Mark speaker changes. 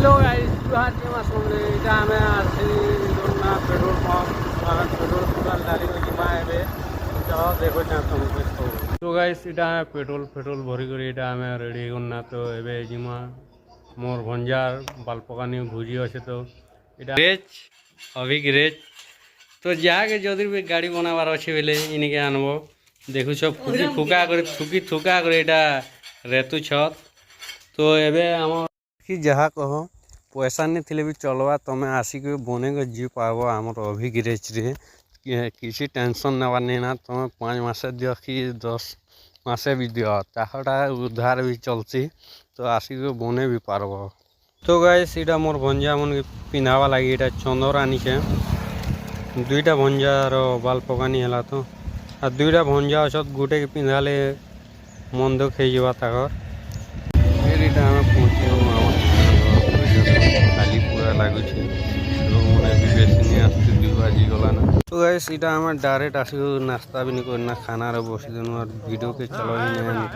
Speaker 1: Hello guys जुहार के मासुमले इटा हमें आसी ना पेट्रोल पंप पेट्रोल दुकान डाली को जिमा है जाओ देखो ना तुमको तो गाइस इटा पेट्रोल भरी कर इटा हमें रेडी करना तो एबे जिमा मोर भंजार बालपकानी भुजी अच्छे तो इटा रेच अभी की रेच तो जाके जदि भी गाड़ी बनाबार अच्छे बेले इनके आनब देखु फुकी फुका कर थुकी थुका कर इटा रेतु छत तो एबे हम कि जहाँ कह पैसा नहीं थे भी चलवा तुम्हें आसिक बने के जी पाब आम अभी गिरेज रे किसी टेंशन नवा नहीं ना तुम्हें 5 मासे दियो कि 10 मासे भी दियो ताहटा उधार भी चलती तो आसिक बने भी पारब। तो गाइस इटा मोर भंजा मन पिंधावा लगी इटा चंदर आनी है दुईटा भंजार बाल पकानी है तो आ दुईटा भंजा अच्छा गोटे के पिंधाले मन दुख हो फिर इटा हमें पहुँचे खाली पूरा लगुच मैंने भी बेसी नहीं आसती 2 बाजिगला ना तो गाइस इटा हमें डायरेक्ट आसिक नाश्ता भी नहीं करना खाना बसी देनु और वीडियो के चलो ही नहीं।